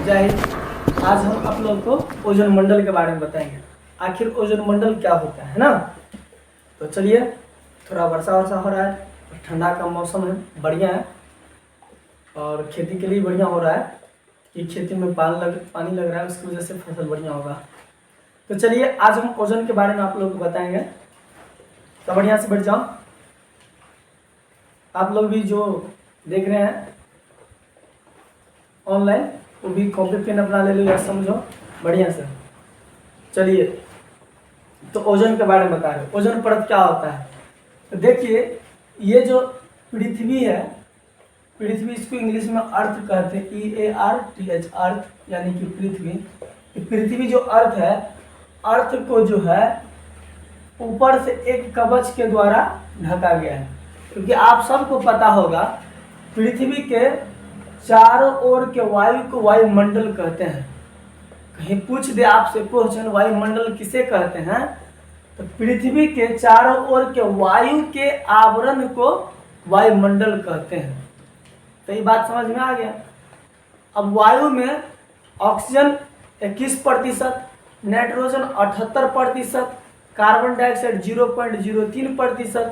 जय हिंद। आज हम आप लोगों को ओजोन मंडल के बारे में बताएंगे। आखिर ओजोन मंडल क्या होता है ना। तो चलिए, थोड़ा वर्षा हो रहा है, ठंडा का मौसम है, बढ़िया है और खेती के लिए बढ़िया हो रहा है कि खेती में पानी लग रहा है, उसकी वजह से फसल बढ़िया होगा। तो चलिए, आज हम ओजोन के बारे में आप लोगों को बताएंगे। तो बढ़िया से बैठ जाओ। आप लोग भी जो देख रहे हैं ऑनलाइन, वो भी कॉपी पेन अपना ले लो या समझो बढ़िया से। चलिए, तो ओजोन के बारे में बता रहे। ओजोन परत क्या होता है? तो देखिए, ये जो पृथ्वी है, पृथ्वी इसको इंग्लिश में अर्थ कहते हैं, EARTH, अर्थ यानी कि पृथ्वी। पृथ्वी जो अर्थ है, अर्थ को जो है ऊपर से एक कवच के द्वारा ढका गया है। क्योंकि आप सबको पता होगा, पृथ्वी के चारों ओर के वायु को वायुमंडल कहते हैं। कहीं पूछ दे आपसे क्वेश्चन, वायुमंडल किसे कहते हैं, तो पृथ्वी के चारों ओर के वायु के आवरण को वायुमंडल कहते हैं। तो ये बात समझ में आ गया। अब वायु में ऑक्सीजन 21%, नाइट्रोजन 78%, कार्बन डाइऑक्साइड 0.03%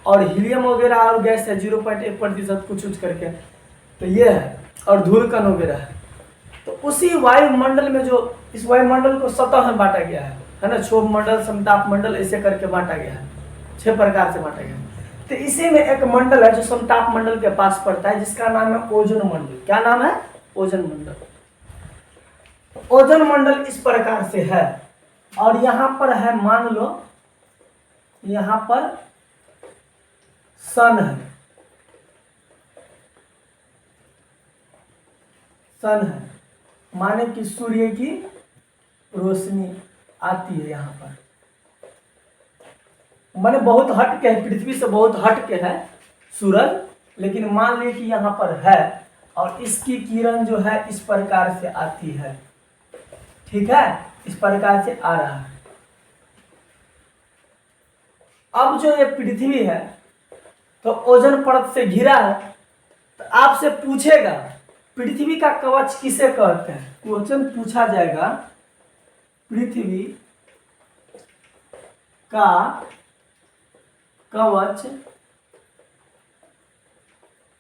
और हीलियम वगैरह और गैस है 0.1% कुछ करके। तो ये है, और धूलकण वगैरह है। तो उसी वायुमंडल में जो इस वायुमंडल को सतह में बांटा गया है ना, क्षोभ मंडल, समताप मंडल, ऐसे करके बांटा गया है, 6 प्रकार से बांटा गया है। तो इसी में एक मंडल है जो समताप मंडल के पास पड़ता है, जिसका नाम है ओजोन मंडल। क्या नाम है? ओजोन मंडल। ओजोन मंडल इस प्रकार से है, और यहां पर है, मान लो यहां पर सन है, सन है, माने कि सूर्य की रोशनी आती है यहाँ पर, माने बहुत हट के है, पृथ्वी से बहुत हट के है सूरज, लेकिन मान लीजिए कि यहाँ पर है और इसकी किरण जो है इस प्रकार से आती है। ठीक है, इस प्रकार से आ रहा है। अब जो ये पृथ्वी है तो ओजोन परत से घिरा है। तो आपसे पूछेगा पृथ्वी का कवच किसे कहते हैं? क्वेश्चन पूछा जाएगा, पृथ्वी का कवच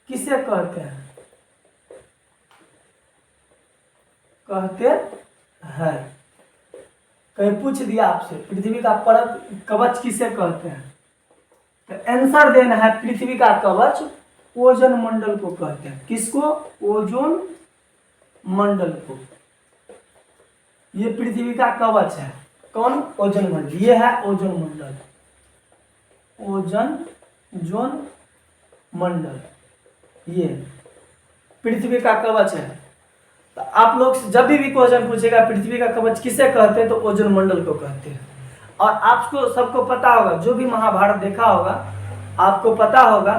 किसे कहते हैं? कहते हैं, कहीं पूछ दिया आपसे पृथ्वी का परत कवच किसे कहते हैं, तो आंसर देना है पृथ्वी का कवच ओजोन मंडल को कहते हैं। किसको? ओजोन मंडल को। ये पृथ्वी का कवच है। कौन? ओजोन मंडल। ये है ओजोन मंडल, ओजोन मंडल, ये पृथ्वी का कवच है। तो आप लोग जब भी क्वेश्चन पूछेगा पृथ्वी का कवच किसे कहते हैं, तो ओजोन मंडल को कहते हैं। और आपको सबको पता होगा, जो भी महाभारत देखा होगा आपको पता होगा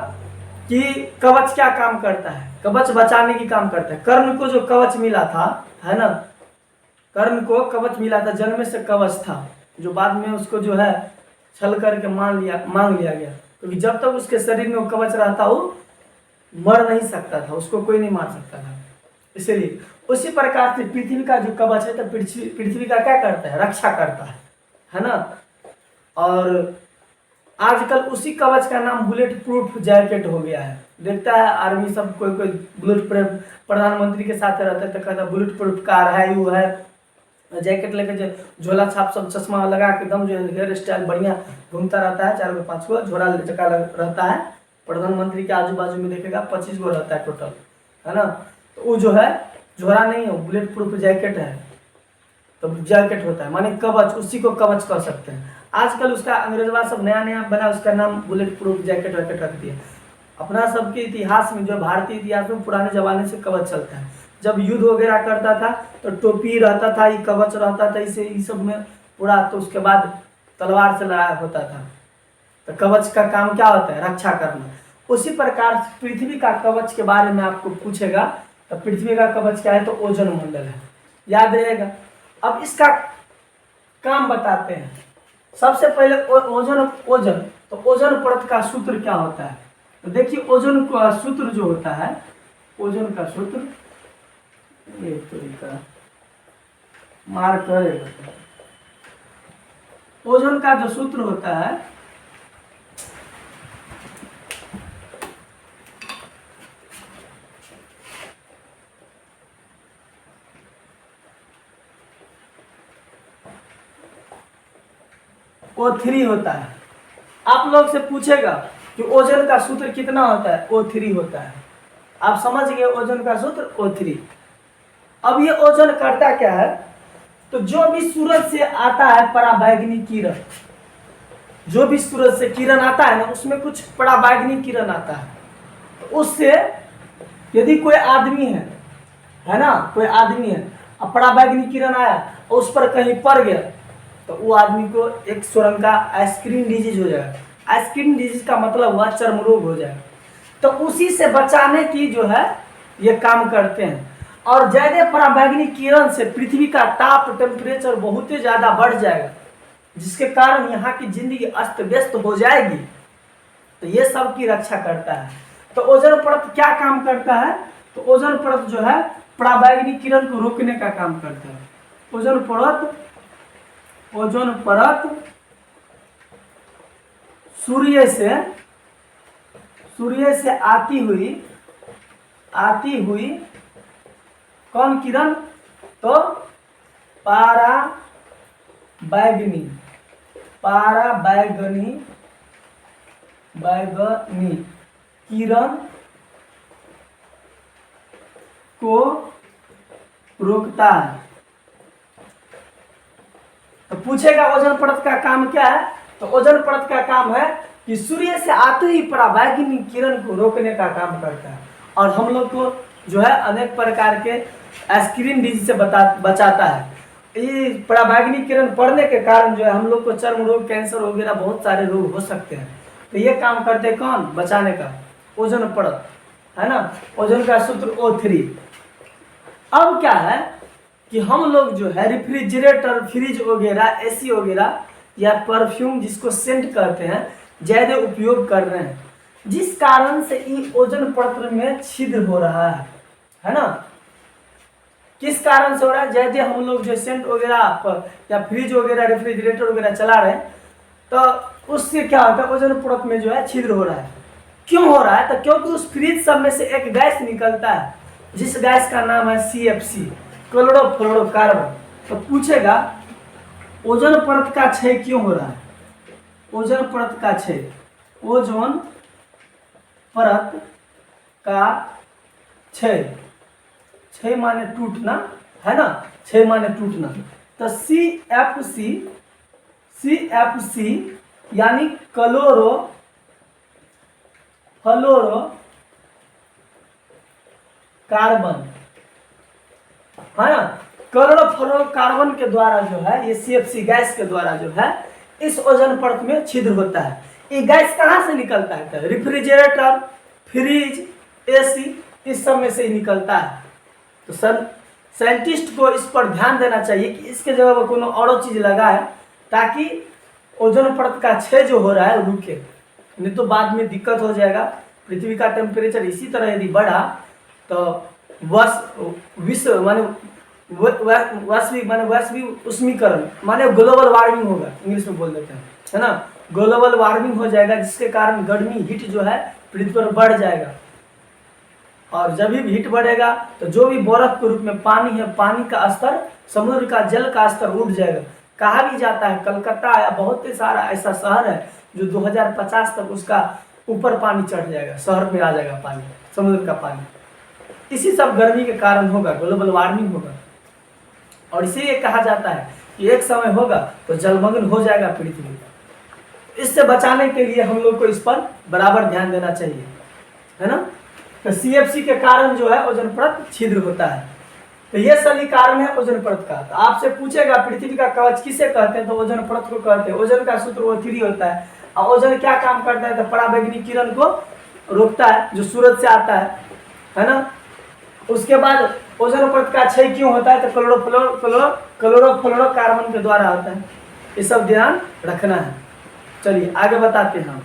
कि कवच क्या काम करता है। कवच बचाने की काम करता है। कर्ण को जो कवच मिला था, है ना, कर्ण को कवच मिला था, जन्म से कवच था, जो बाद में उसको जो है छल करके मांग लिया गया। क्योंकि जब तक उसके शरीर में वो कवच रहता वो मर नहीं सकता था, उसको कोई नहीं मार सकता था। इसलिए उसी प्रकार से पृथ्वी का जो कवच है, तो पृथ्वी का क्या करता है? रक्षा करता है ना। और आजकल उसी कवच का नाम बुलेट प्रूफ जैकेट हो गया है। देखता है आर्मी सब, कोई बुलेट प्रूफ, प्रधानमंत्री के साथ रहता है तो कहता है बुलेट प्रूफ कार है, वो है, जैकेट लेकर जो झोला छाप सब चश्मा लगा के एकदम जो हेयर स्टाइल बढ़िया घूमता रहता है, 4 गो 5 गो झोला चका रहता है। प्रधानमंत्री के आजू बाजू में देखेगा 25 गो रहता है टोटल, है ना। तो वो जो है झोला नहीं है, बुलेट प्रूफ जैकेट है। तो जैकेट होता है माने कवच, उसी को कवच कह सकते हैं। आजकल उसका अंग्रेजवा सब नया बना, उसका नाम बुलेट प्रूफ जैकेट वैकेट रख दिया। अपना सबके इतिहास में, जो भारतीय इतिहास में पुराने जमाने से कवच चलता है। जब युद्ध वगैरह करता था तो टोपी रहता था, ये कवच रहता था, इसे इस सब में पूरा। तो उसके बाद तलवार से लड़ाई होता था। तो कवच का काम क्या होता है? रक्षा करना। उसी प्रकार पृथ्वी का कवच के बारे में आपको पूछेगा, तो पृथ्वी का कवच क्या है? तो ओजोन मंडल है, याद रहेगा। अब इसका काम बताते हैं। सबसे पहले ओजोन, तो ओजोन परत का सूत्र क्या होता है? तो देखिए ओजोन का सूत्र जो होता है, ओजोन का सूत्र एक तरीका मार करेगा। ओजोन का जो सूत्र होता है O3 होता है। आप लोग से पूछेगा कि ओजोन का सूत्र कितना होता है, O3 होता है। आप समझ गए ओजोन का सूत्र O3। अब ये ओजोन करता क्या है, तो जो भी सूरज से आता है पराबैंगनी किरण, जो भी सूरज से किरण आता है ना, उसमें कुछ पराबैंगनी किरण आता है। तो उससे यदि कोई आदमी है ना, कोई आदमी है, अब पराबैंगनी किरण आया और उस पर कहीं पड़ गया, तो वो आदमी को एक सुरंग का स्किन डिजीज हो जाएगा। स्किन डिजीज का मतलब हुआ चर्म रोग हो जाएगा। तो उसी से बचाने की जो है ये काम करते हैं। और ज्यादा पराबैंगनी किरण से पृथ्वी का ताप टेम्परेचर बहुत ही ज्यादा बढ़ जाएगा, जिसके कारण यहाँ की जिंदगी अस्त व्यस्त हो जाएगी। तो ये सब की रक्षा करता है। तो ओजोन परत क्या काम करता है, तो ओजोन परत जो है पराबैंगनी किरण को रोकने का काम करता है। ओजोन परत सूर्य से आती हुई कौन किरण, तो पराबैंगनी किरण को रोकता है। तो पूछेगा ओजोन परत का काम क्या है, तो ओजोन परत का काम है कि सूर्य से आती हुई पराबैंगनी किरण को रोकने का काम करता है। और हम लोग को जो है अनेक प्रकार के स्क्रीन डिजीज से बचाता है। ये पराबैंगनी किरण पड़ने के कारण जो है हम लोग को चर्म रोग, कैंसर वगैरह बहुत सारे रोग हो सकते हैं। तो ये काम करते कौन, बचाने का, ओजोन परत, है ना। ओजोन का सूत्र O3। अब क्या है कि हम लोग जो है रेफ्रिजरेटर, फ्रिज वगैरह, एसी वगैरह या परफ्यूम जिसको सेंट कहते हैं, ज्यादा उपयोग कर रहे हैं, जिस कारण से ये ओजोन परत में छिद्र हो रहा है ना। किस कारण से हो रहा है, ज्यादा हम लोग जो सेंट वगैरह या फ्रिज वगैरह, रेफ्रिजरेटर वगैरह चला रहे हैं, तो उससे क्या होता है, ओजोन परत में जो है छिद्र हो रहा है। क्यों हो रहा है, तो क्योंकि उस फ्रिज सब में से एक गैस निकलता है, जिस गैस का नाम है CFC, क्लोरोफ्लोरोकार्बन। तो पूछेगा ओजोन परत का क्षय क्यों हो रहा है। ओजोन परत का क्षय, ओजोन परत का क्षय, क्षय माने टूटना, है ना, क्षय माने टूटना। तो CFC यानी क्लोरो कार्बन, है ना, क्लोरोफ्लोरोकार्बन के द्वारा जो है, ये CFC गैस के द्वारा जो है इस ओजोन परत में छिद्र होता है। ये गैस कहाँ से निकलता है, तो रेफ्रिजरेटर, फ्रिज, एसी, इस सब में से ही निकलता है। तो साइंटिस्ट को इस पर ध्यान देना चाहिए कि इसके जगह पर कोनो और चीज लगाए, ताकि ओजोन परत का क्षय जो हो रहा है रुके, नहीं तो बाद में दिक्कत हो जाएगा। पृथ्वी का टेम्परेचर इसी तरह यदि बढ़ा तो विश्व माने वैश्विक उष्मीकरण माने ग्लोबल वार्मिंग होगा, इंग्लिश में बोल देते हैं, है ना। ग्लोबल वार्मिंग हो जाएगा, जिसके कारण गर्मी, हीट जो है पृथ्वी पर बढ़ जाएगा। और जब भी हीट बढ़ेगा तो जो भी बर्फ के रूप में पानी है, पानी का स्तर, समुद्र का जल का स्तर उठ जाएगा। कहा भी जाता है कलकत्ता या बहुत ही सारा ऐसा शहर है जो 2050 तक उसका ऊपर पानी चढ़ जाएगा, शहर में आ जाएगा पानी, समुद्र का पानी। इसी सब गर्मी के कारण होगा, ग्लोबल वार्मिंग होगा। और इसीलिए कहा जाता है कि एक समय होगा तो जलमग्न हो जाएगा पृथ्वी। इससे बचाने के लिए हम लोग को इस पर बराबर ध्यान देना चाहिए, है ना। तो CFC के कारण जो है ओजोन परत छिद्र होता है। तो ये सभी कारण है ओजोन परत का। तो आपसे पूछेगा पृथ्वी का कवच किसे कहते हैं, तो ओजोन परत को कहते हैं। ओजोन का सूत्र O3 होता है। और ओजोन क्या काम करता है, तो पराबैंगनी किरण को रोकता है जो सूरज से आता है ना। उसके बाद ओजोन परत का क्षय क्यों होता है, तो क्लोरोफ्लोरोकार्बन के द्वारा होता है। ये सब ध्यान रखना है। चलिए आगे बताते हैं हम।